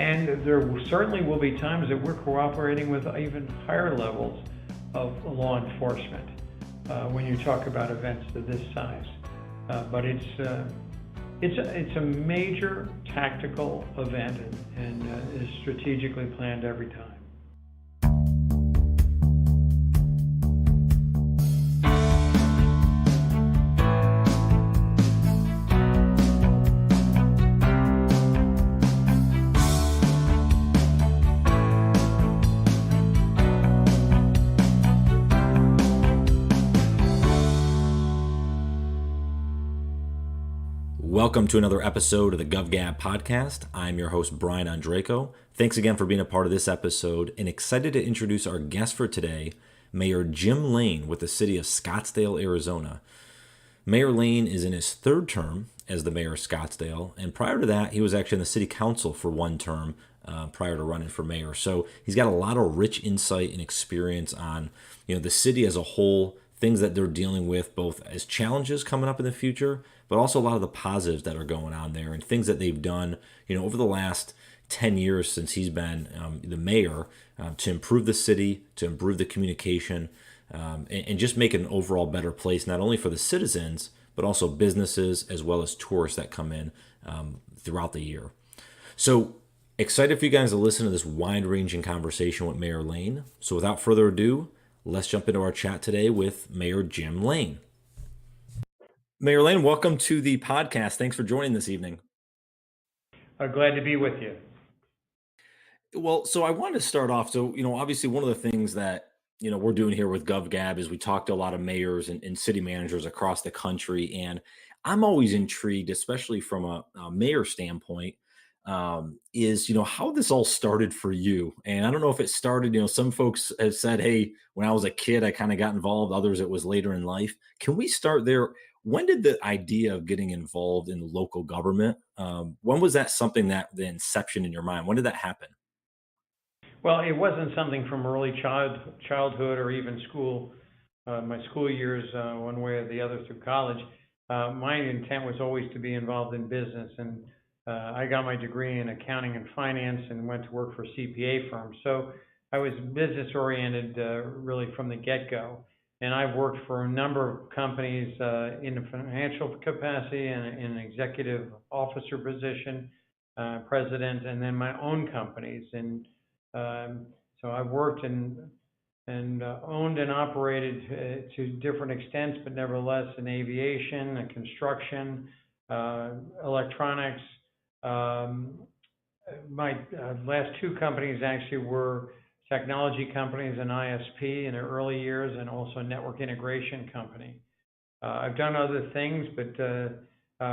And there certainly will be times that we're cooperating with even higher levels of law enforcement when you talk about events of this size. But it's a major tactical event and is strategically planned every time. Welcome to another episode of the Gov Gab podcast. I'm your host, Brian Andreyko. Thanks again for being a part of this episode, and excited to introduce our guest for today, Mayor Jim Lane with the City of Scottsdale, Arizona. Mayor Lane is in his third term as the mayor of Scottsdale, and prior to that, he was actually in the city council for one term prior to running for mayor. So he's got a lot of rich insight and experience on, the city as a whole, things that they're dealing with, both as challenges coming up in the future, but also a lot of the positives that are going on there and things that they've done, over the last 10 years since he's been the mayor to improve the city, to improve the communication, and just make it an overall better place, not only for the citizens, but also businesses as well as tourists that come in throughout the year. So excited for you guys to listen to this wide-ranging conversation with Mayor Lane. So without further ado, let's jump into our chat today with Mayor Jim Lane. Mayor Lane, welcome to the podcast. Thanks for joining this evening. Glad to be with you. Well, so I wanted to start off. So, obviously one of the things that, we're doing here with Gov Gab is we talk to a lot of mayors and city managers across the country. And I'm always intrigued, especially from a mayor standpoint, is, how this all started for you. And I don't know if it started, some folks have said, hey, when I was a kid, I kind of got involved. Others, it was later in life. Can we start there? When did the idea of getting involved in local government, when was that something that the inception in your mind? When did that happen? Well, it wasn't something from early childhood or even school, my school years, one way or the other through college. My intent was always to be involved in business, and I got my degree in accounting and finance and went to work for CPA firms. So I was business oriented really from the get-go. And I've worked for a number of companies in a financial capacity and in an executive officer position, president, and then my own companies. And so I've worked and owned and operated to different extents, but nevertheless in aviation, construction, electronics. My last two companies actually were technology companies and ISP in the early years, and also a network integration company. I've done other things, but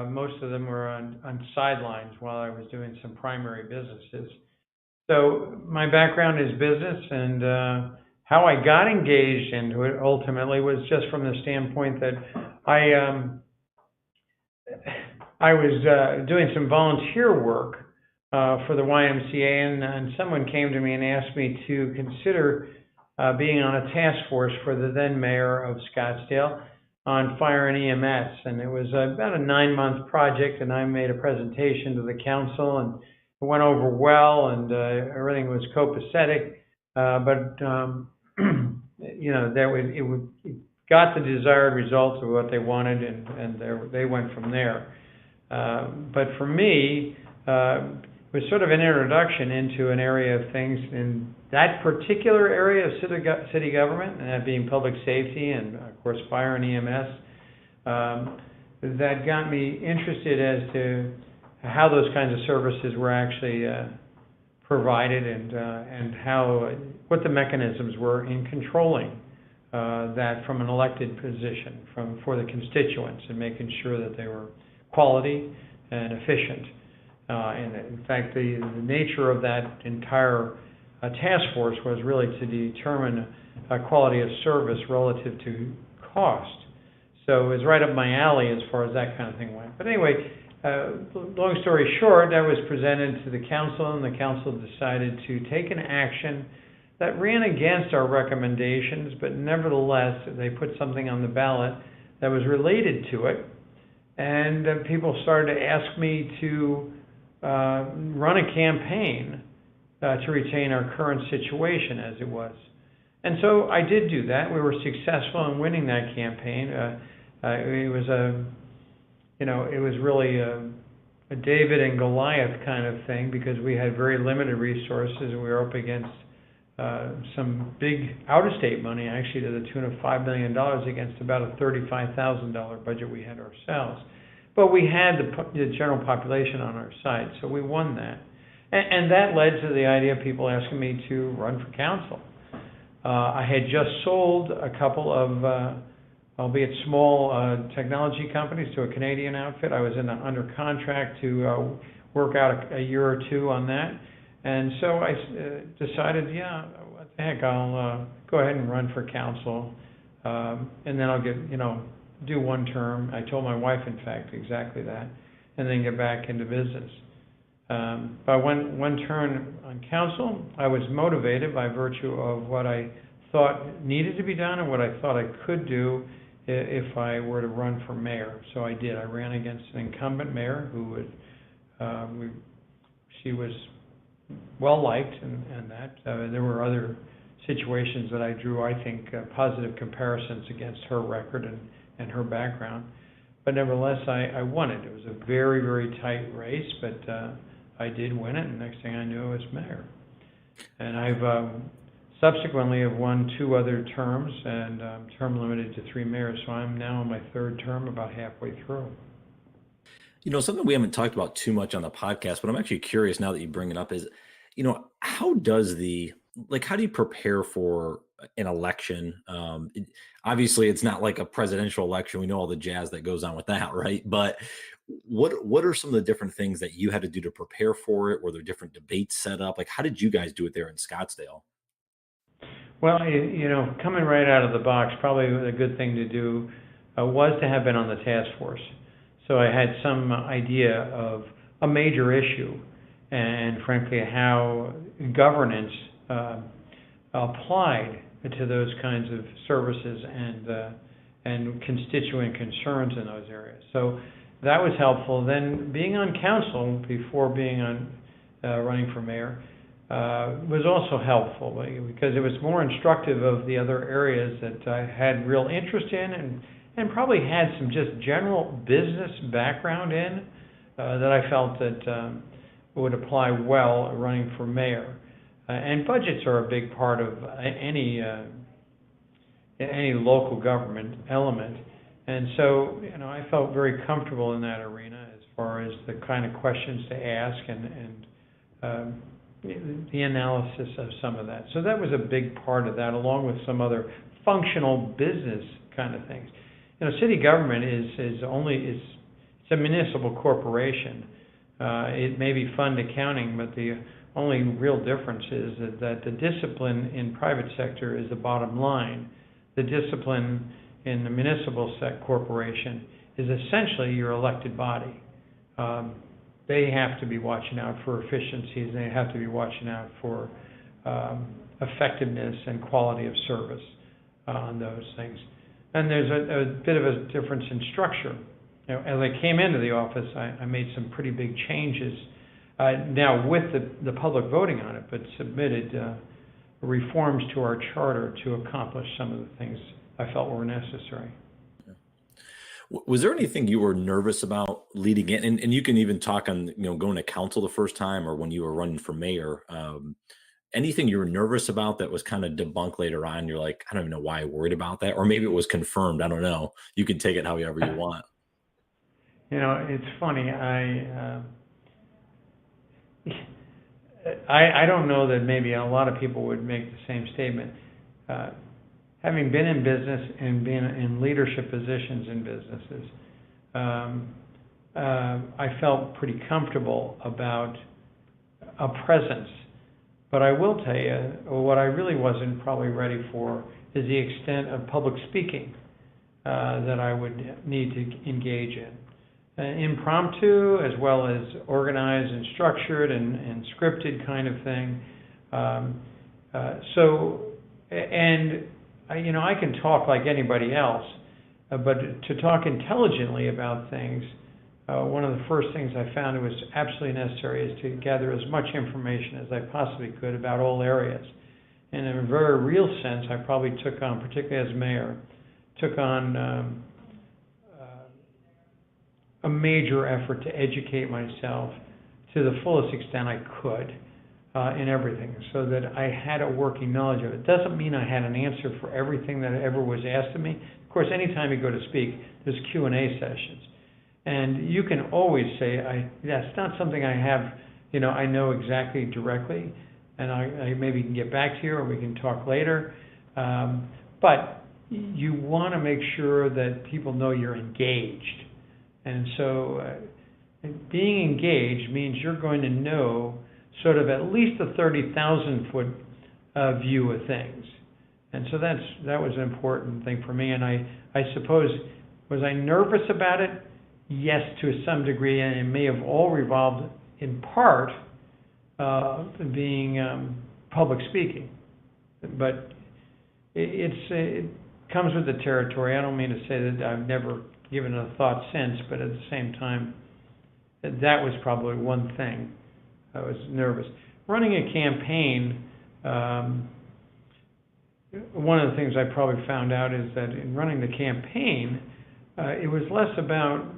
most of them were on sidelines while I was doing some primary businesses. So my background is business, and how I got engaged into it ultimately was just from the standpoint that I was doing some volunteer work for the YMCA, and someone came to me and asked me to consider being on a task force for the then mayor of Scottsdale on fire and EMS. And it was about a 9-month project, and I made a presentation to the council, and it went over well, and everything was copacetic. It got the desired results of what they wanted, and they went from there. But for me, it was sort of an introduction into an area of things in that particular area of city government, and that being public safety and, of course, fire and EMS, that got me interested as to how those kinds of services were actually provided, and what the mechanisms were in controlling that from an elected position for the constituents, and making sure that they were quality and efficient. And in fact, the nature of that entire task force was really to determine quality of service relative to cost. So it was right up my alley as far as that kind of thing went. But anyway, long story short, that was presented to the council, and the council decided to take an action that ran against our recommendations, but nevertheless, they put something on the ballot that was related to it. And people started to ask me to run a campaign to retain our current situation as it was. And so I did do that. We were successful in winning that campaign. It was it was really a David and Goliath kind of thing, because we had very limited resources, and we were up against some big out-of-state money, actually to the tune of $5 million against about a $35,000 budget we had ourselves. But we had the general population on our side, so we won that. And that led to the idea of people asking me to run for council. I had just sold a couple of, albeit small, technology companies to a Canadian outfit. I was under contract to work out a year or two on that. And so I decided, what the heck, I'll go ahead and run for council, and then I'll do one term. I told my wife, in fact, exactly that, and then get back into business. By one turn on council, I was motivated by virtue of what I thought needed to be done and what I thought I could do if I were to run for mayor. So I did. I ran against an incumbent mayor who she was well liked, and that there were other situations that I drew, I think, positive comparisons against her record and her background. But nevertheless, I won it. It was a very, very tight race, but I did win it, and next thing I knew, I was mayor. And I've subsequently have won 2 other terms, and term limited to 3 mayors, so I'm now in my 3rd term, about halfway through. Something we haven't talked about too much on the podcast, but I'm actually curious now that you bring it up is, how does how do you prepare for an election? Obviously, it's not like a presidential election. We know all the jazz that goes on with that, right? But what are some of the different things that you had to do to prepare for it? Were there different debates set up? Like, how did you guys do it there in Scottsdale? Well, coming right out of the box, probably a good thing to do was to have been on the task force. So I had some idea of a major issue and, frankly, how governance applied to those kinds of services and constituent concerns in those areas. So that was helpful. Then being on council before being on running for mayor was also helpful, because it was more instructive of the other areas that I had real interest in and probably had some just general business background in that I felt that would apply well running for mayor. And budgets are a big part of any local government element. And so, I felt very comfortable in that arena as far as the kind of questions to ask and the analysis of some of that. So that was a big part of that, along with some other functional business kind of things. City government is it's a municipal corporation. It may be fund accounting, but the only real difference is that the discipline in private sector is the bottom line. The discipline in the municipal corporation is essentially your elected body. They have to be watching out for efficiencies. They have to be watching out for effectiveness and quality of service on those things. And there's a bit of a difference in structure. As I came into the office, I made some pretty big changes, now with the public voting on it, but submitted reforms to our charter to accomplish some of the things I felt were necessary. Was there anything you were nervous about leading in? And you can even talk on, going to council the first time or when you were running for mayor. Anything you were nervous about that was kind of debunked later on? You're like, I don't even know why I worried about that. Or maybe it was confirmed. I don't know. You can take it however you want. It's funny. I don't know that maybe a lot of people would make the same statement. Having been in business and been in leadership positions in businesses, I felt pretty comfortable about a presence. But I will tell you, what I really wasn't probably ready for is the extent of public speaking that I would need to engage in. Impromptu as well as organized and structured and scripted kind of thing. I can talk like anybody else, but to talk intelligently about things one of the first things I found was absolutely necessary is to gather as much information as I possibly could about all areas. And in a very real sense, I probably took on, particularly as mayor, took on a major effort to educate myself to the fullest extent I could in everything, so that I had a working knowledge of it. Doesn't mean I had an answer for everything that ever was asked of me. Of course, anytime you go to speak, there's Q&A sessions. And you can always say, that's not something I have, I know exactly directly, and I maybe can get back to you or we can talk later. But you want to make sure that people know you're engaged. And so being engaged means you're going to know sort of at least a 30,000-foot view of things. And so that was an important thing for me. And I suppose, was I nervous about it? Yes, to some degree, and it may have all revolved in part being public speaking. But it comes with the territory. I don't mean to say that I've never given it a thought since, but at the same time, that was probably one thing. I was nervous. Running a campaign, one of the things I probably found out is that in running the campaign, it was less about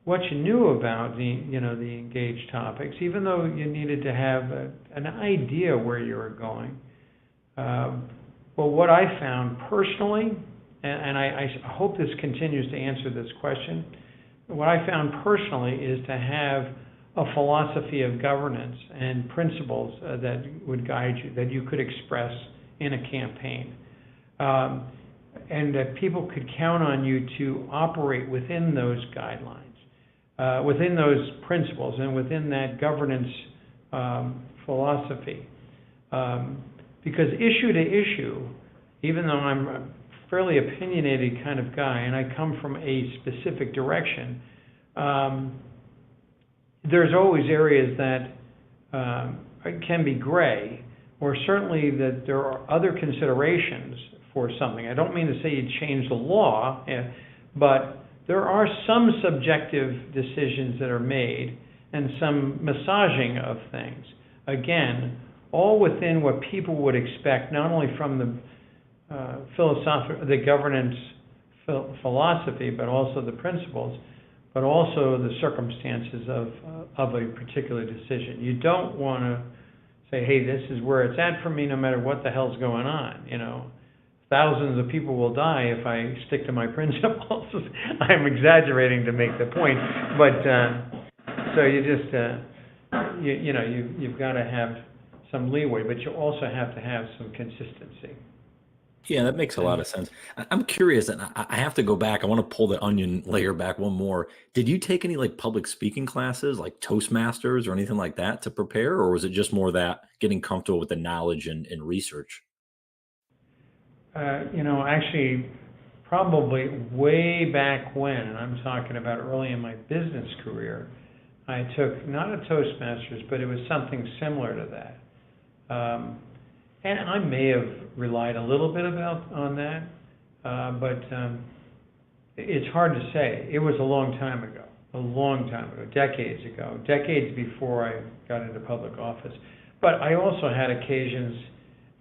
what you knew about the engaged topics, even though you needed to have an idea where you were going. Well, what I found personally, and I hope this continues to answer this question, what I found personally is to have a philosophy of governance and principles that would guide you, that you could express in a campaign. And that people could count on you to operate within those guidelines, within those principles, and within that governance philosophy. Because issue to issue, even though I'm a fairly opinionated kind of guy and I come from a specific direction, there's always areas that can be gray, or certainly that there are other considerations for something. I don't mean to say you change the law, but there are some subjective decisions that are made and some massaging of things. Again, all within what people would expect, not only from the governance philosophy, but also the principles, but also the circumstances of a particular decision. You don't want to say, hey, this is where it's at for me no matter what the hell's going on. Thousands of people will die if I stick to my principles. I'm exaggerating to make the point, but so you just you've got to have some leeway, but you also have to have some consistency. Yeah, that makes a lot of sense. I'm curious, and I have to go back. I want to pull the onion layer back one more. Did you take any like public speaking classes, like Toastmasters or anything like that to prepare, or was it just more that getting comfortable with the knowledge and research? Actually, probably way back when, and I'm talking about early in my business career, I took not a Toastmasters, but it was something similar to that. And I may have relied a little bit on that, but it's hard to say. It was a long time ago, decades before I got into public office. But I also had occasions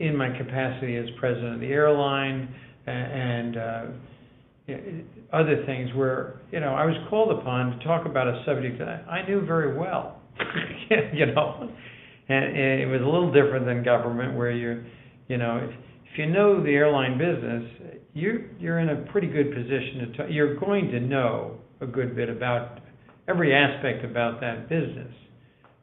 in my capacity as president of the airline and other things where, I was called upon to talk about a subject that I knew very well, And it was a little different than government, where if you know the airline business, you're in a pretty good position to you're going to know a good bit about every aspect about that business.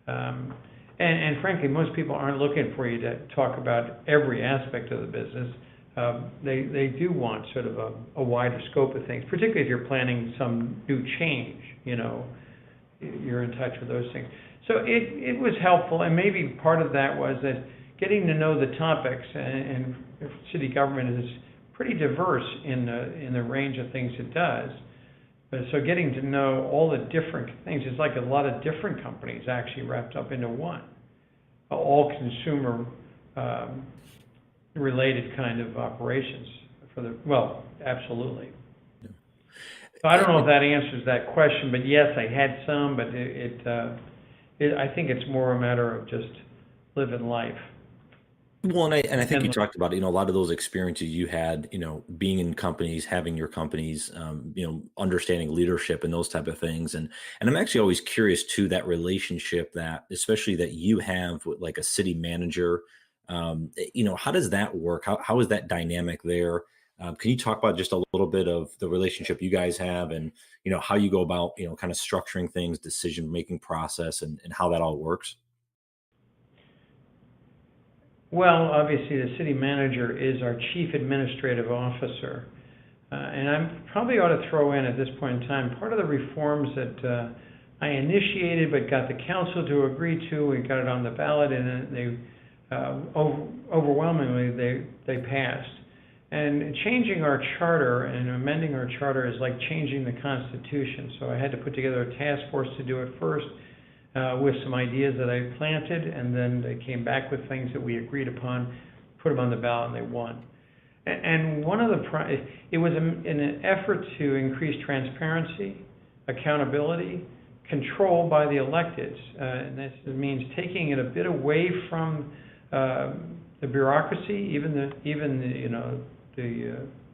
And frankly, most people aren't looking for you to talk about every aspect of the business. They do want sort of a wider scope of things, particularly if you're planning some new change. You're in touch with those things. So it was helpful, and maybe part of that was that getting to know the topics, and city government is pretty diverse in the range of things it does. But so getting to know all the different things, it's like a lot of different companies actually wrapped up into one, all consumer related kind of operations absolutely. So I don't know if that answers that question, but yes, I had some, but I think it's more a matter of just living life. Well, and I think you And talked about, a lot of those experiences you had, being in companies, having your companies, understanding leadership and those type of things. And I'm actually always curious to that relationship that, especially that you have with like a city manager. How does that work? How is that dynamic there? Can you talk about just a little bit of the relationship you guys have and, how you go about, kind of structuring things, decision making process and how that all works? well, obviously, the city manager is our chief administrative officer. And I probably ought to throw in at this point in time, part of the reforms that I initiated but got the council to agree to, we got it on the ballot, and they overwhelmingly they passed. And changing our charter and amending our charter is like changing the Constitution. So I had to put together a task force to do it first, with some ideas that I planted, and then they came back with things that we agreed upon, put them on the ballot, and they won. And one of it was in an effort to increase transparency, accountability, control by the electeds. And this means taking it a bit away from the bureaucracy, even the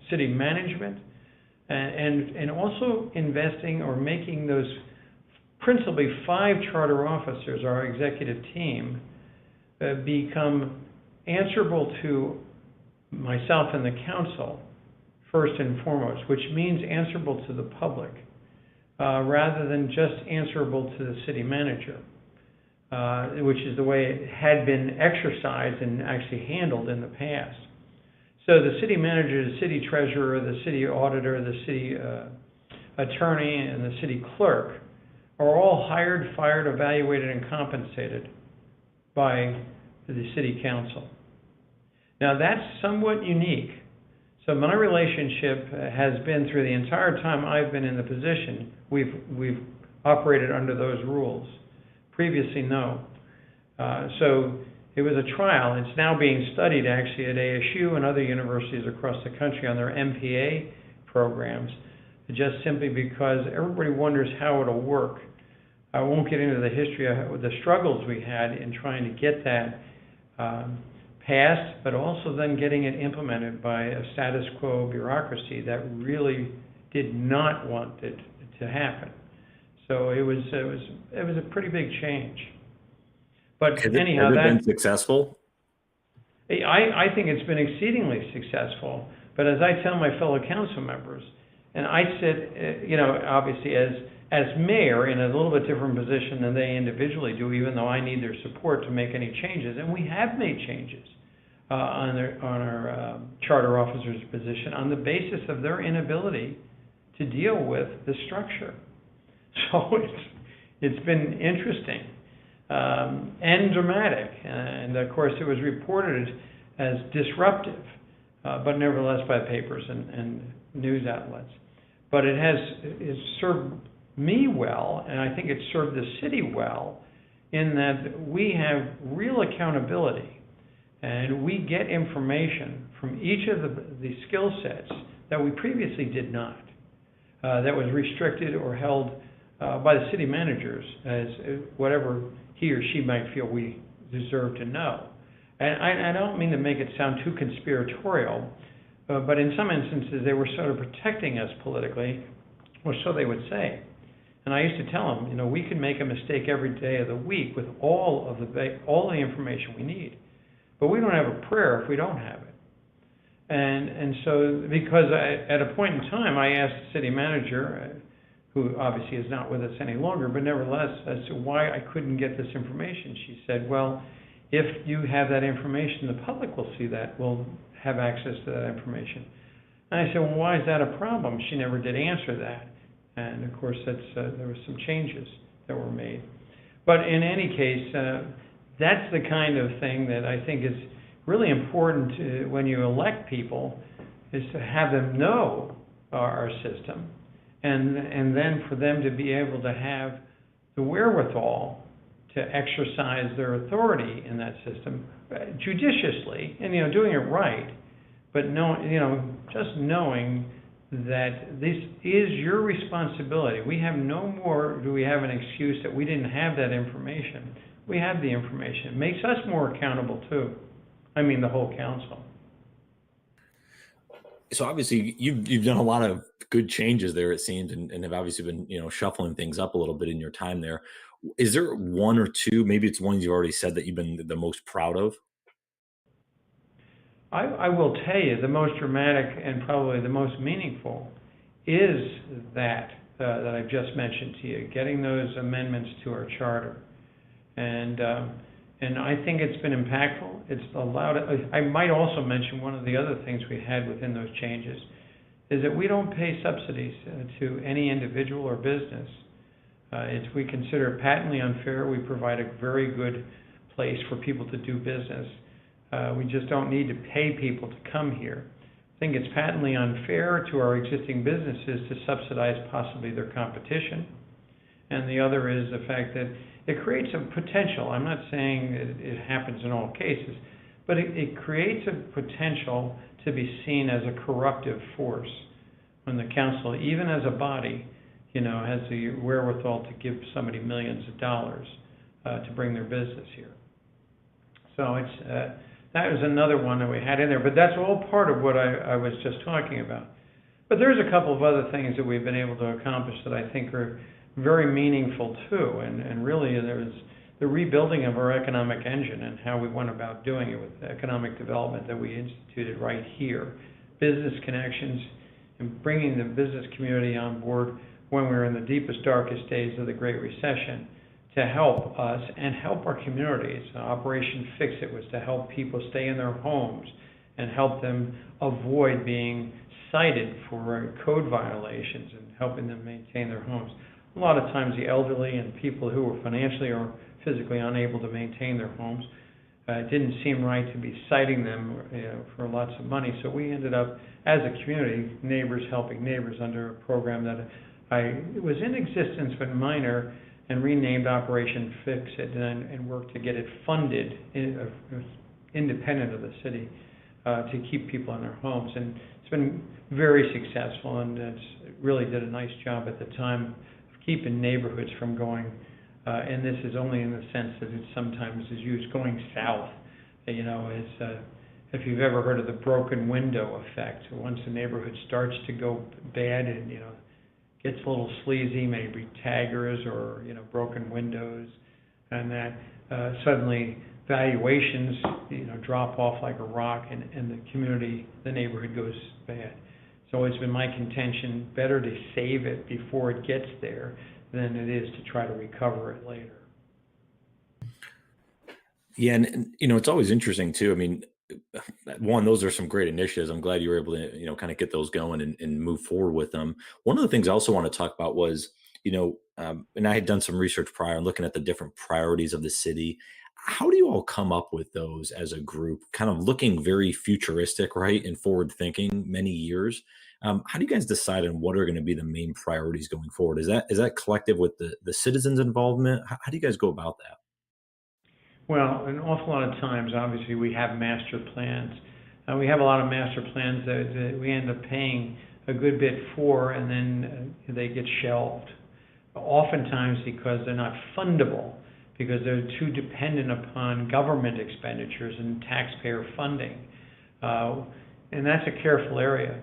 city management, and also investing or making those principally 5 charter officers, our executive team, become answerable to myself and the council first and foremost, which means answerable to the public, rather than just answerable to the city manager, which is the way it had been exercised and actually handled in the past. So the city manager, the city treasurer, the city auditor, the city attorney, and the city clerk are all hired, fired, evaluated, and compensated by the city council. Now that's somewhat unique. So my relationship has been, through the entire time I've been in the position, we've operated under those rules. Previously, no. So it was a trial. It's now being studied actually at ASU and other universities across the country on their MPA programs, just simply because everybody wonders how it'll work. I won't get into the history of the struggles we had in trying to get that passed, but also then getting it implemented by a status quo bureaucracy that really did not want it to happen. So it was a pretty big change. But anyhow, has it been successful? I think it's been exceedingly successful. But as I tell my fellow council members, and I sit, obviously as mayor in a little bit different position than they individually do, even though I need their support to make any changes, and we have made changes on our charter officers' position on the basis of their inability to deal with the structure. So it's been interesting and dramatic, and of course it was reported as disruptive, but nevertheless by papers and news outlets. But it served me well, and I think it served the city well, in that we have real accountability, and we get information from each of the skill sets that we previously did not, that was restricted or held by the city managers as whatever he or she might feel we deserve to know. And I don't mean to make it sound too conspiratorial, but in some instances they were sort of protecting us politically, or so they would say. And I used to tell them, we can make a mistake every day of the week with all the information we need, but we don't have a prayer if we don't have it. And so, because at a point in time, I asked the city manager, who obviously is not with us any longer, but nevertheless, as to why I couldn't get this information. She said, well, if you have that information, the public will see that, will have access to that information. And I said, well, why is that a problem? She never did answer that. And of course, there were some changes that were made. But in any case, that's the kind of thing that I think is really important when you elect people, is to have them know our system, and then for them to be able to have the wherewithal to exercise their authority in that system judiciously, and doing it right, but just knowing that this is your responsibility. We have no more, do we have an excuse that we didn't have that information. We have the information. It makes us more accountable too. I mean, the whole council. So obviously you've done a lot of good changes there, it seems, and have obviously been, shuffling things up a little bit in your time there. Is there one or two, maybe it's ones you already said, that you've been the most proud of? I will tell you, the most dramatic and probably the most meaningful is that I've just mentioned to you, getting those amendments to our charter. And I think it's been impactful. It's allowed, I might also mention one of the other things we had within those changes is that we don't pay subsidies to any individual or business. We consider it patently unfair. We provide a very good place for people to do business. We just don't need to pay people to come here. I think it's patently unfair to our existing businesses to subsidize possibly their competition. And the other is the fact that it creates a potential. I'm not saying it happens in all cases, but it creates a potential to be seen as a corruptive force when the council, even as a body, has the wherewithal to give somebody millions of dollars to bring their business here. So that was another one that we had in there, but that's all part of what I was just talking about. But there's a couple of other things that we've been able to accomplish that I think are very meaningful too, and really there's the rebuilding of our economic engine and how we went about doing it with economic development that we instituted right here. Business connections and bringing the business community on board when we were in the deepest, darkest days of the Great Recession to help us and help our communities. Operation Fix It was to help people stay in their homes and help them avoid being cited for code violations and helping them maintain their homes. A lot of times the elderly and people who were financially or physically unable to maintain their homes, it didn't seem right to be citing them for lots of money. So we ended up, as a community, neighbors helping neighbors, under a program that it was in existence but minor, and renamed Operation Fix It, and worked to get it funded independent of the city to keep people in their homes. And it's been very successful, and it really did a nice job at the time of keeping neighborhoods from going, and this is only in the sense that it sometimes is used going south. If you've ever heard of the broken window effect, once the neighborhood starts to go bad and gets a little sleazy, maybe taggers or broken windows, and that suddenly valuations drop off like a rock, and the neighborhood goes bad. So it's been my contention, better to save it before it gets there than it is to try to recover it later. Yeah, and it's always interesting too. I mean, one, those are some great initiatives. I'm glad you were able to, kind of get those going and move forward with them. One of the things I also want to talk about was, and I had done some research prior, looking at the different priorities of the city. How do you all come up with those as a group, kind of looking very futuristic, right, and forward thinking many years? How do you guys decide on what are going to be the main priorities going forward? Is that collective with the citizens' involvement? How do you guys go about that? Well, an awful lot of times, obviously, we have master plans. We have a lot of master plans that we end up paying a good bit for, and then they get shelved. Oftentimes because they're not fundable, because they're too dependent upon government expenditures and taxpayer funding. And that's a careful area.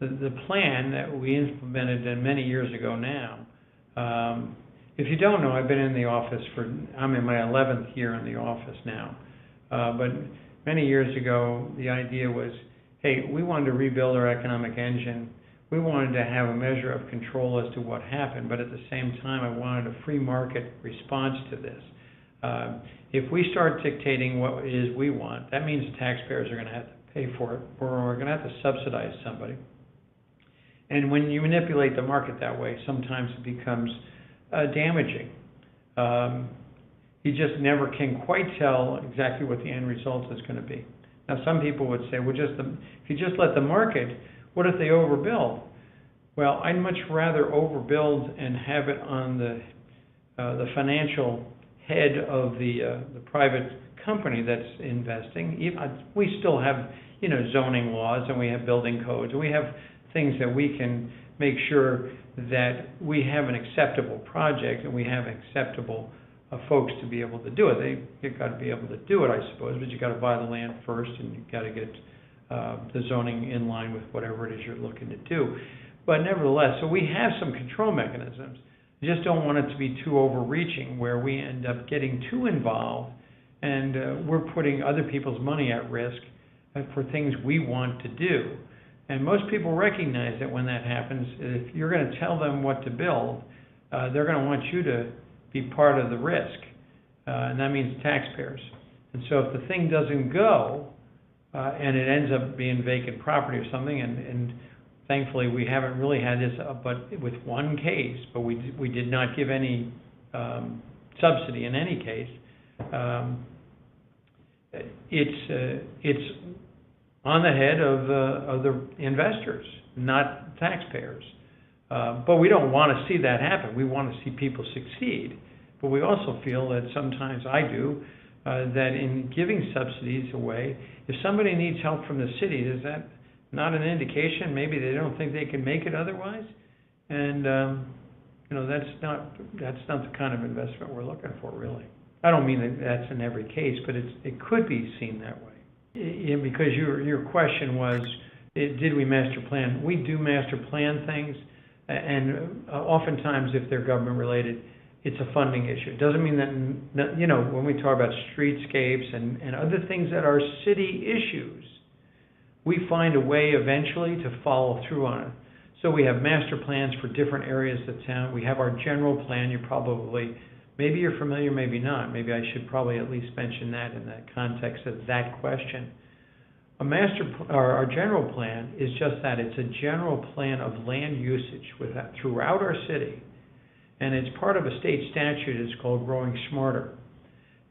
The plan that we implemented many years ago now, if you don't know, I've been in the office I'm in my 11th year in the office now. But many years ago, the idea was, hey, we wanted to rebuild our economic engine. We wanted to have a measure of control as to what happened, but at the same time, I wanted a free market response to this. If we start dictating what it is we want, that means taxpayers are going to have to pay for it, or we're going to have to subsidize somebody. And when you manipulate the market that way, sometimes it becomes damaging. You just never can quite tell exactly what the end result is going to be. Now, some people would say, well, if you just let the market, what if they overbuild? Well, I'd much rather overbuild and have it on the financial head of the private company that's investing. We still have zoning laws, and we have building codes, and we have things that we can make sure that we have an acceptable project and we have acceptable folks to be able to do it. You've got to be able to do it, I suppose, but you've got to buy the land first, and you've got to get the zoning in line with whatever it is you're looking to do. But nevertheless, so we have some control mechanisms. We just don't want it to be too overreaching where we end up getting too involved and we're putting other people's money at risk for things we want to do. And most people recognize that when that happens, if you're going to tell them what to build, they're going to want you to be part of the risk, and that means taxpayers. And so if the thing doesn't go, and it ends up being vacant property or something, and thankfully we haven't really had this, but with one case, but we did not give any subsidy in any case. It's on the head of the investors, not taxpayers. But we don't want to see that happen. We want to see people succeed. But we also feel that sometimes, I do, that in giving subsidies away, if somebody needs help from the city, is that not an indication maybe they don't think they can make it otherwise? And that's not the kind of investment we're looking for, really. I don't mean that that's in every case, but it could be seen that way. Because your question was, did we master plan? We do master plan things, and oftentimes if they're government related, it's a funding issue. It doesn't mean that, when we talk about streetscapes and other things that are city issues, we find a way eventually to follow through on it. So we have master plans for different areas of town. We have our general plan. Maybe you're familiar, maybe not. Maybe I should probably at least mention that in the context of that question. Our general plan is just that. It's a general plan of land usage throughout our city. And it's part of a state statute. It's called Growing Smarter.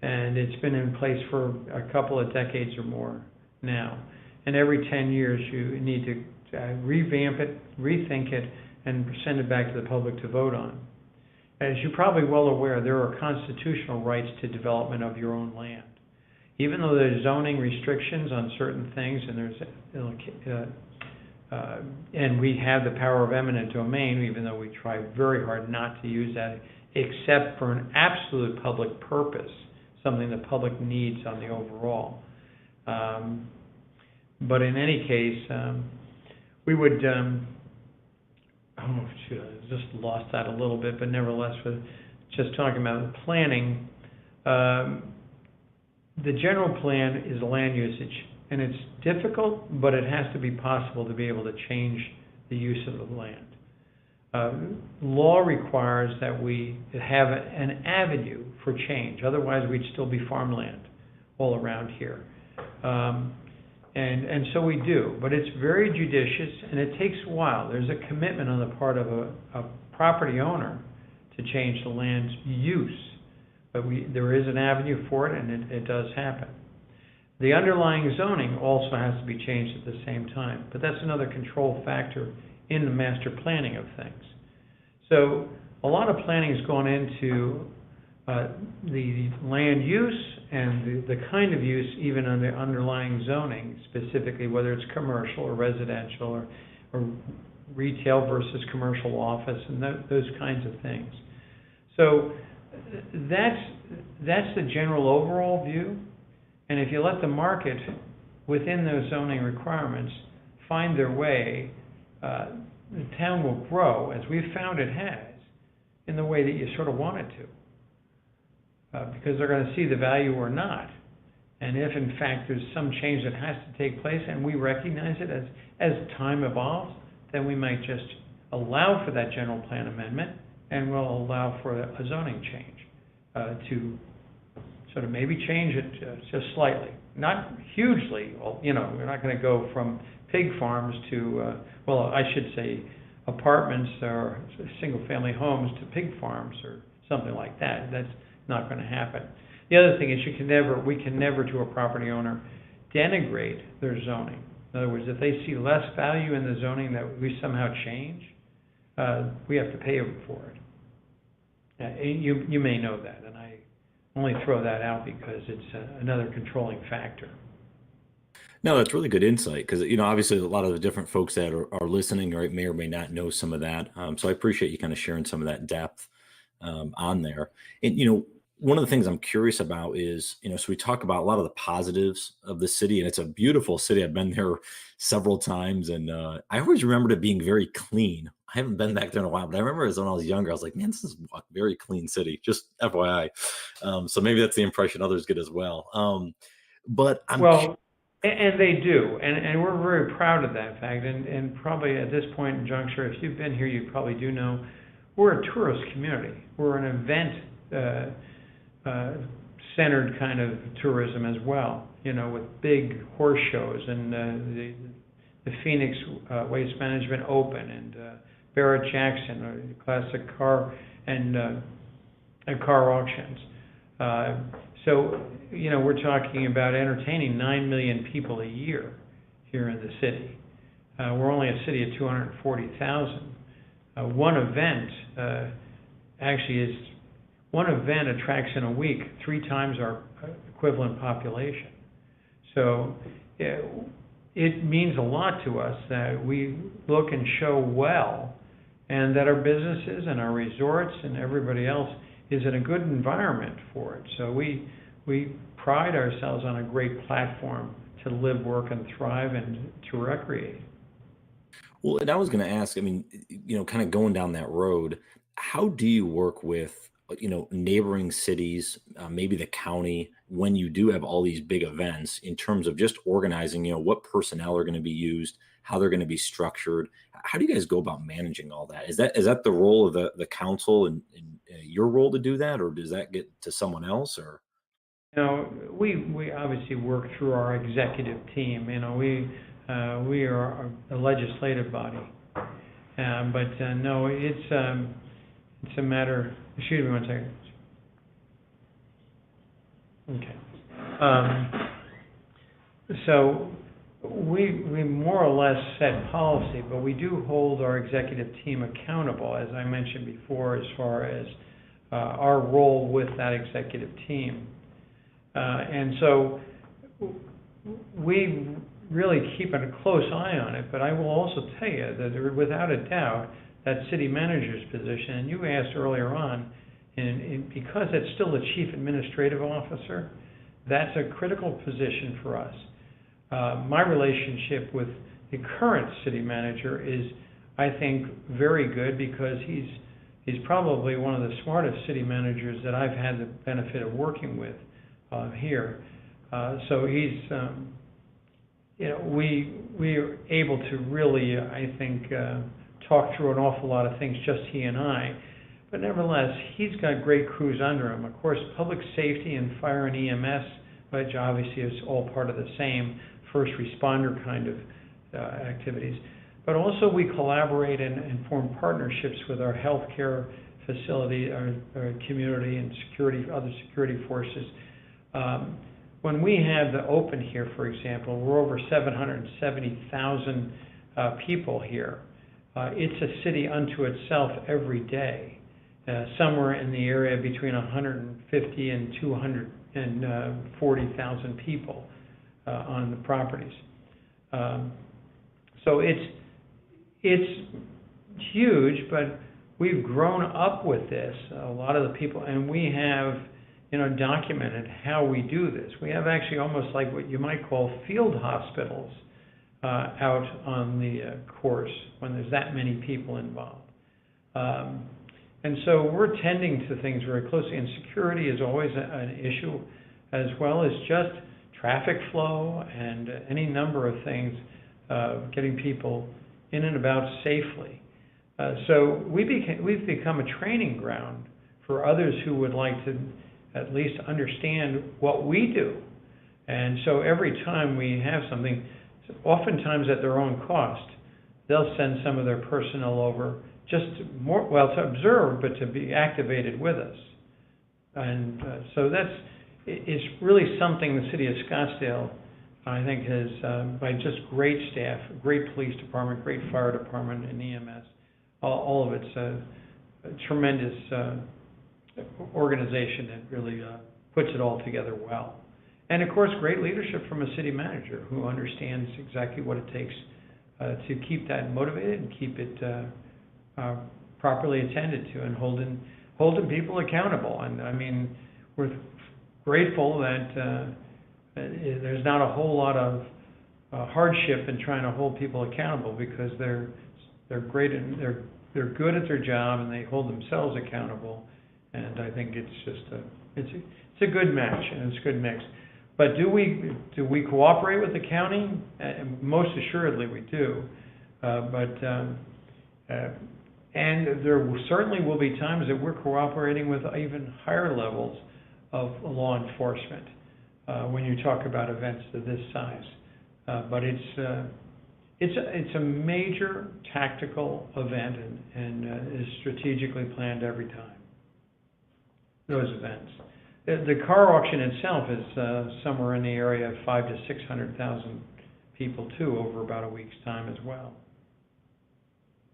And it's been in place for a couple of decades or more now. And every 10 years you need to revamp it, rethink it, and send it back to the public to vote on. As you're probably well aware, there are constitutional rights to development of your own land. Even though there's zoning restrictions on certain things, and and we have the power of eminent domain, even though we try very hard not to use that, except for an absolute public purpose, something the public needs on the overall. But in any case, we would. I just lost that a little bit, but nevertheless, just talking about planning, the general plan is land usage, and it's difficult, but it has to be possible to be able to change the use of the land. Law requires that we have an avenue for change, otherwise we'd still be farmland all around here. And so we do, but it's very judicious, and it takes a while. There's a commitment on the part of a property owner to change the land's use, but there is an avenue for it, and it does happen. The underlying zoning also has to be changed at the same time, but that's another control factor in the master planning of things. So a lot of planning has gone into the land use and the kind of use, even on the underlying zoning, specifically whether it's commercial or residential or retail versus commercial office and those kinds of things. So that's the general overall view. And if you let the market within those zoning requirements find their way, the town will grow, as we've found it has, in the way that you sort of want it to. Because they're going to see the value or not. And if, in fact, there's some change that has to take place and we recognize it as time evolves, then we might just allow for that general plan amendment and we'll allow for a zoning change to sort of maybe change it just slightly. Not hugely. We're not going to go from pig farms to, I should say apartments or single-family homes to pig farms or something like that. That's not going to happen. The other thing is we can never to a property owner denigrate their zoning. In other words, if they see less value in the zoning that we somehow change, we have to pay them for it. You may know that, and I only throw that out because it's another controlling factor. No, that's really good insight because obviously a lot of the different folks that are listening, right, may or may not know some of that. So I appreciate you kind of sharing some of that depth on there. And one of the things I'm curious about is so we talk about a lot of the positives of the city, and it's a beautiful city. I've been there several times, and I always remembered it being very clean. I haven't been back there in a while, but I remember as when I was younger, I was like, man, this is a very clean city. Just FYI. So maybe that's the impression others get as well. But I'm Well, and they do, and we're very proud of that fact. And probably at this point in juncture, if you've been here, you probably do know we're a tourist community. We're an event centered kind of tourism as well. With big horse shows and the Phoenix Waste Management Open and Barrett Jackson, classic car and car auctions. So, we're talking about entertaining 9 million people a year here in the city. We're only a city of 240,000. One event attracts in a week 3 times our equivalent population. So it means a lot to us that we look and show well, and that our businesses and our resorts and everybody else is in a good environment for it. So we pride ourselves on a great platform to live, work, and thrive and to recreate. Well, and I was going to ask, I mean, kind of going down that road, how do you work with, neighboring cities, maybe the county, when you do have all these big events in terms of just organizing, what personnel are going to be used, how they're going to be structured? How do you guys go about managing all that? Is that the role of the council and your role to do that, or does that get to someone else, or? We obviously work through our executive team. We are a legislative body, but no, it's a matter. Excuse me one second. Okay. So we more or less set policy, but we do hold our executive team accountable, as I mentioned before, as far as our role with that executive team. And so we really keep a close eye on it, but I will also tell you that without a doubt, that city manager's position, and you asked earlier on, and because it's still the chief administrative officer, that's a critical position for us. My relationship with the current city manager is, I think, very good because he's probably one of the smartest city managers that I've had the benefit of working with here. So he's, we are able to really, I think, talk through an awful lot of things, just he and I. But nevertheless, he's got great crews under him. Of course, public safety and fire and EMS, which obviously is all part of the same first responder kind of activities. But also we collaborate and form partnerships with our healthcare facility, our community and other security forces. When we have the Open here, for example, we're over 770,000 people here. It's a city unto itself every day, somewhere in the area between 150 and 240,000 people on the properties. So it's huge, but we've grown up with this, a lot of the people, and we have documented how we do this. We have actually almost like what you might call field hospitals out on the course when there's that many people involved. And so we're tending to things very closely, and security is always an issue, as well as just traffic flow and any number of things, getting people in and about safely. So we've become a training ground for others who would like to at least understand what we do. And so every time we have something, oftentimes at their own cost, they'll send some of their personnel over just to observe, but to be activated with us. And so it's really something the City of Scottsdale, I think, has, by just great staff, great police department, great fire department, and EMS, all of it's a tremendous organization that really puts it all together well. And of course, great leadership from a city manager who understands exactly what it takes to keep that motivated and keep it properly attended to, and holding people accountable. And I mean, we're grateful that there's not a whole lot of hardship in trying to hold people accountable, because they're great and they're good at their job, and they hold themselves accountable. And I think it's just it's a good match, and it's a good mix. But do we cooperate with the county? Most assuredly we do. And there certainly will be times that we're cooperating with even higher levels of law enforcement when you talk about events of this size. But it's a major tactical event, and is strategically planned every time. Those events. The car auction itself is somewhere in the area of 500,000 to 600,000 people too, over about a week's time as well.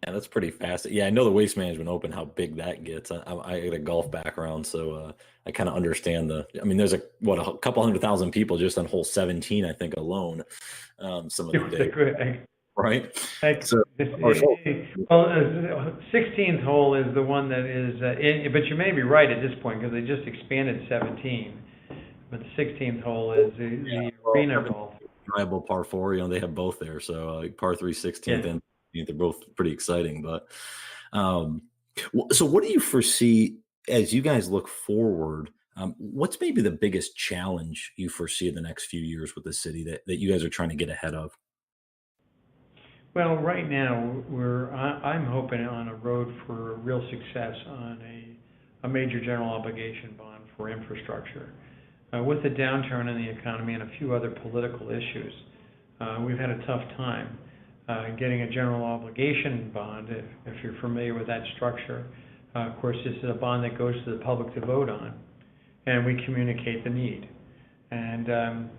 Yeah, that's pretty fast. Yeah, I know the Waste Management Open, how big that gets. I got a golf background, so I kind of understand I mean, there's a couple 100,000 people just on hole 17, I think, alone. Some of the days, right? So, Well, 16th hole is the one that is, but you may be right at this point, because they just expanded 17. But the 16th hole is the arena golf. Drivable par 4, they have both there. So par 3, 16th, and they're both pretty exciting. But so what do you foresee as you guys look forward? What's maybe the biggest challenge you foresee in the next few years with the city that you guys are trying to get ahead of? Well, right now I'm hoping on a road for real success on a major general obligation bond for infrastructure. With the downturn in the economy and a few other political issues, we've had a tough time getting a general obligation bond. If you're familiar with that structure, of course, this is a bond that goes to the public to vote on, and we communicate the need. And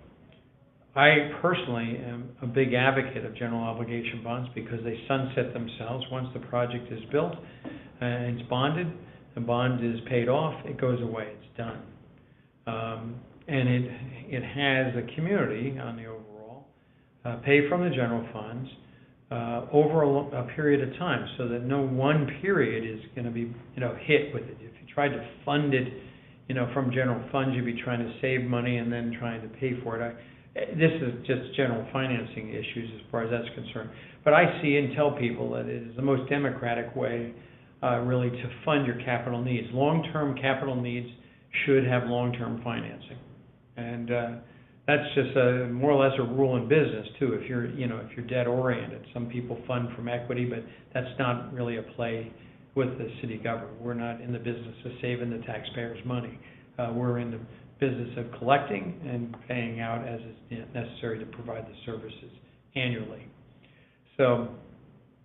I personally am a big advocate of general obligation bonds, because they sunset themselves once the project is built and it's bonded. The bond is paid off, it goes away, it's done. And it has the community on the overall pay from the general funds over a period of time, so that no one period is going to be hit with it. If you tried to fund it from general funds, you'd be trying to save money and then trying to pay for it. This is just general financing issues as far as that's concerned. But I see and tell people that it is the most democratic way really to fund your capital needs. Long-term capital needs should have long-term financing. And that's just more or less a rule in business too. If you're debt oriented, some people fund from equity, but that's not really a play with the city government. We're not in the business of saving the taxpayers' money. We're in the business of collecting and paying out as is necessary to provide the services annually. So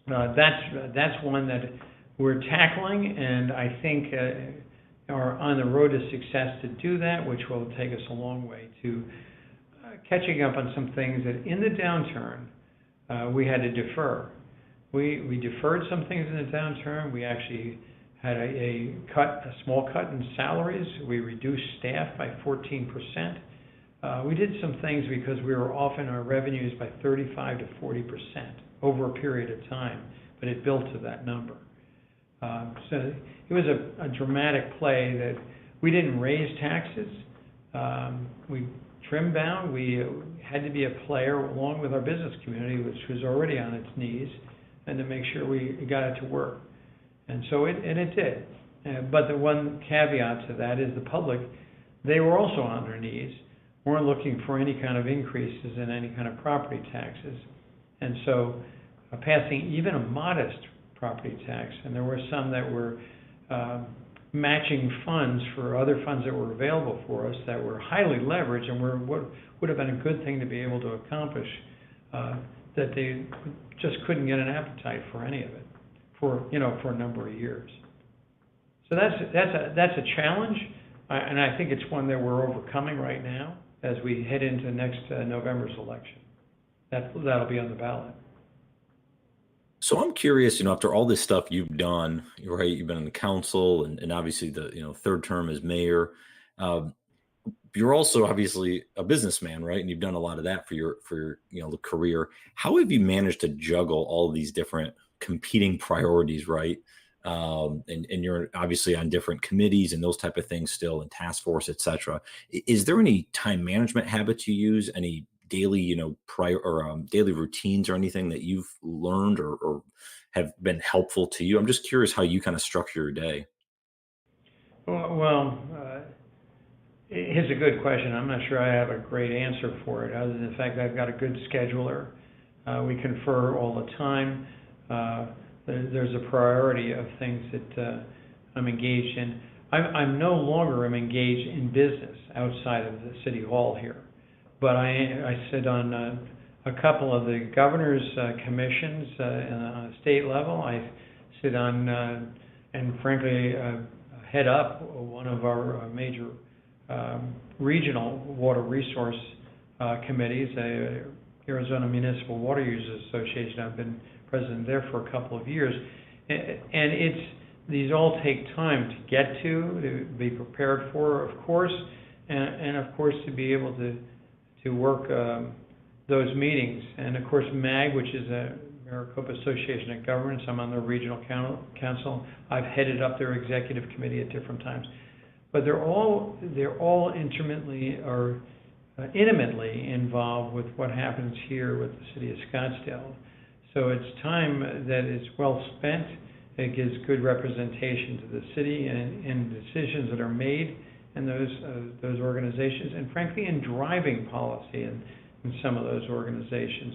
that's one that we're tackling, and I think are on the road to success to do that, which will take us a long way to catching up on some things that in the downturn we had to defer. We deferred some things in the downturn. We actually had a small cut in salaries. We reduced staff by 14%. We did some things because we were off in our revenues by 35 to 40% over a period of time, but it built to that number. So it was a dramatic play that we didn't raise taxes. We trimmed down. We had to be a player along with our business community, which was already on its knees, and to make sure we got it to work. And so it did. But the one caveat to that is the public, they were also on their knees, weren't looking for any kind of increases in any kind of property taxes. And so passing even a modest property tax, and there were some that were matching funds for other funds that were available for us that were highly leveraged and would have been a good thing to be able to accomplish, that they just couldn't get an appetite for any of it for a number of years. So that's a challenge, and I think it's one that we're overcoming right now as we head into next November's election. That'll be on the ballot. So I'm curious, after all this stuff you've done, right? You've been on the council and obviously the third term as mayor. You're also obviously a businessman, right? And you've done a lot of that for your career. How have you managed to juggle all of these different competing priorities, right? And you're obviously on different committees and those type of things still, and task force, et cetera. Is there any time management habits you use? Any daily, prior or daily routines or anything that you've learned or have been helpful to you? I'm just curious how you kind of structure your day. Well, it's a good question. I'm not sure I have a great answer for it, other than the fact that I've got a good scheduler. We confer all the time. There's a priority of things that I'm engaged in. I'm no longer am engaged in business outside of the city hall here, but I sit on a couple of the governor's commissions on a state level. I sit on and frankly head up one of our major regional water resource committees, Arizona Municipal Water Users Association. I've been president there for a couple of years, and these all take time to get to be prepared for, of course, and of course to be able to work those meetings. And of course, MAG, which is a Maricopa Association of Governments, I'm on their regional council. I've headed up their executive committee at different times. But they're all intimately or intimately involved with what happens here with the City of Scottsdale. So it's time that is well spent. It gives good representation to the city and decisions that are made in those organizations, and frankly, in driving policy in some of those organizations.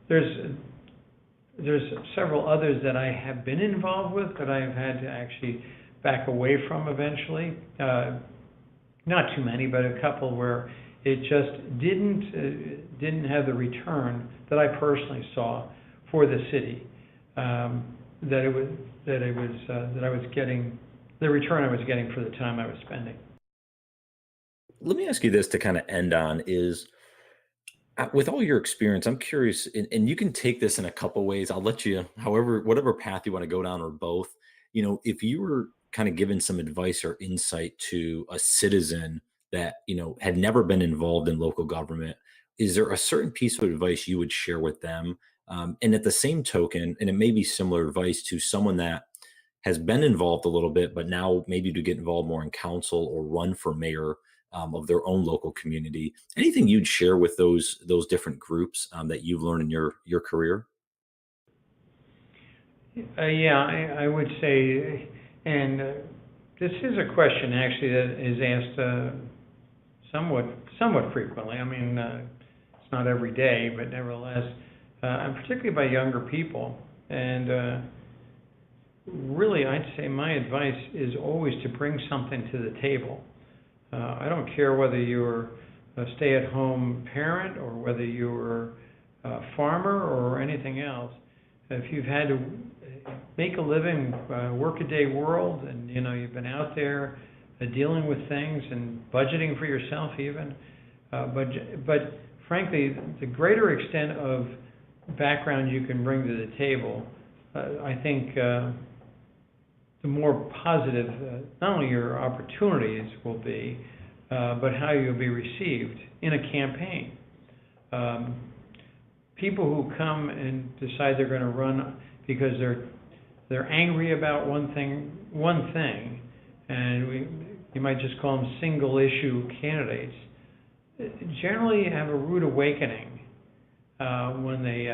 There's several others that I have been involved with that I've had to actually back away from eventually. Not too many, but a couple where it just didn't have the return that I personally saw for the city. That I was getting the return I was getting for the time I was spending. Let me ask you this to kind of end on is with all your experience, I'm curious, and you can take this in a couple ways. I'll let you, however, whatever path you want to go down, or both. If you were kind of given some advice or insight to a citizen that had never been involved in local government, is there a certain piece of advice you would share with them? And at the same token, and it may be similar advice to someone that has been involved a little bit, but now maybe to get involved more in council or run for mayor of their own local community. Anything you'd share with those different groups that you've learned in your career? Yeah, I would say, and this is a question actually that is asked somewhat frequently. I mean, it's not every day, but nevertheless, and particularly by younger people. And really, I'd say my advice is always to bring something to the table. I don't care whether you're a stay-at-home parent or whether you're a farmer or anything else. If you've had to make a living, work-a-day world, and you've been out there dealing with things and budgeting for yourself even, but frankly, the greater extent of background you can bring to the table, I think the more positive not only your opportunities will be, but how you'll be received in a campaign. People who come and decide they're going to run because they're angry about one thing, and you might just call them single issue candidates, generally have a rude awakening when they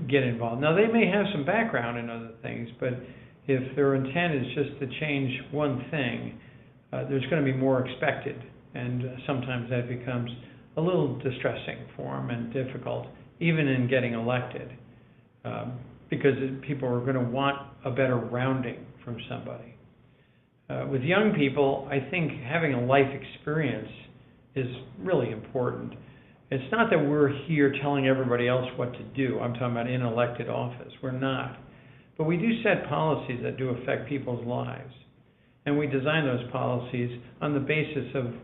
get involved. Now, they may have some background in other things, but if their intent is just to change one thing, there's going to be more expected, and sometimes that becomes a little distressing for them and difficult, even in getting elected, because people are going to want a better rounding from somebody. With young people, I think having a life experience is really important. It's not that we're here telling everybody else what to do. I'm talking about in elected office. We're not. But we do set policies that do affect people's lives. And we design those policies on the basis of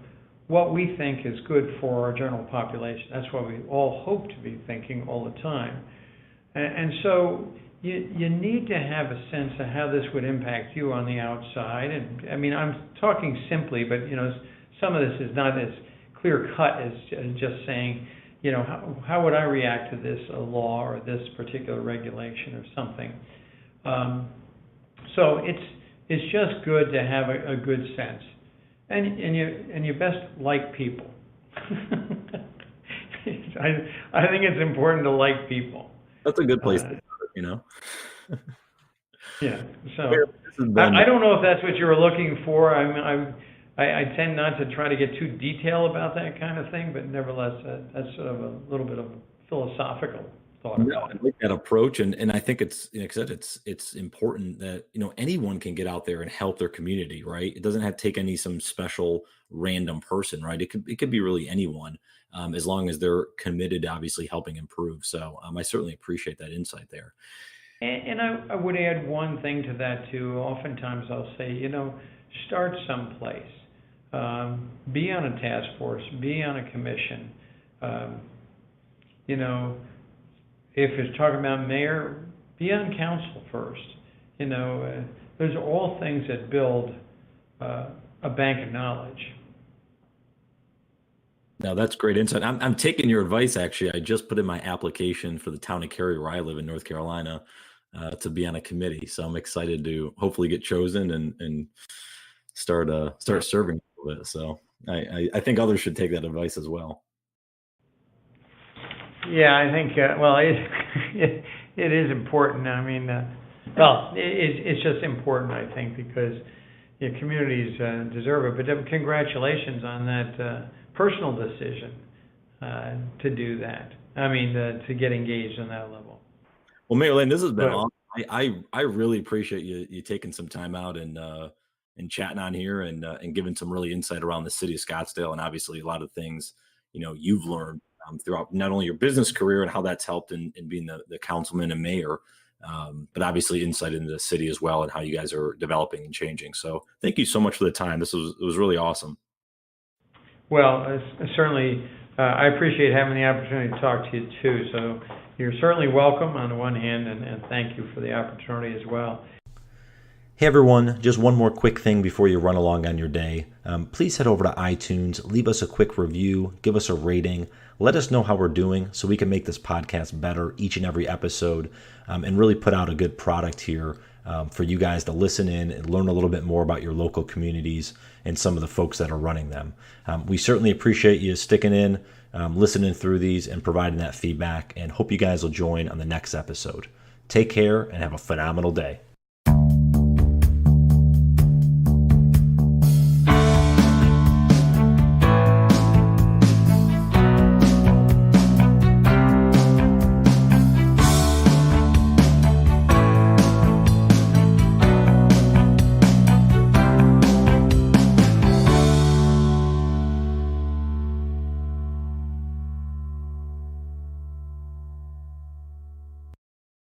what we think is good for our general population. That's what we all hope to be thinking all the time. And so you need to have a sense of how this would impact you on the outside. And I mean, I'm talking simply, but some of this is not as clear cut as just saying, how would I react to this law or this particular regulation or something. So it's just good to have a good sense, and you best like people. I think it's important to like people. That's a good place to start, Yeah. So I don't know if that's what you were looking for. I tend not to try to get too detailed about that kind of thing, but nevertheless, that's sort of a little bit of a philosophical thought about it. I like that approach, and I think it's, like I said, it's important that anyone can get out there and help their community, right? It doesn't have to take some special random person, right? It could be really anyone, as long as they're committed to obviously helping improve. So I certainly appreciate that insight there. And I would add one thing to that too. Oftentimes I'll say, start someplace. Be on a task force. Be on a commission. If it's talking about mayor, be on council first. Those are all things that build a bank of knowledge. Now that's great insight. I'm taking your advice. Actually, I just put in my application for the town of Cary, where I live in North Carolina, to be on a committee. So I'm excited to hopefully get chosen and start serving a little bit. So I think others should take that advice as well. Yeah, I think it is important. I mean, it's just important, I think, because communities deserve it. But congratulations on that personal decision to do that. I mean, to get engaged on that level. Well, Mayor Lane, this has been awesome. I really appreciate you taking some time out and chatting on here and giving some really insight around the city of Scottsdale, and obviously a lot of things you've learned throughout not only your business career and how that's helped in being the councilman and mayor, but obviously insight into the city as well and how you guys are developing and changing. So thank you so much for the time. It was really awesome. Well, certainly, I appreciate having the opportunity to talk to you too. So you're certainly welcome on the one hand, and thank you for the opportunity as well. Hey everyone, just one more quick thing before you run along on your day. Please head over to iTunes, leave us a quick review, give us a rating, let us know how we're doing so we can make this podcast better each and every episode, and really put out a good product here for you guys to listen in and learn a little bit more about your local communities and some of the folks that are running them. We certainly appreciate you sticking in, listening through these and providing that feedback, and hope you guys will join on the next episode. Take care and have a phenomenal day.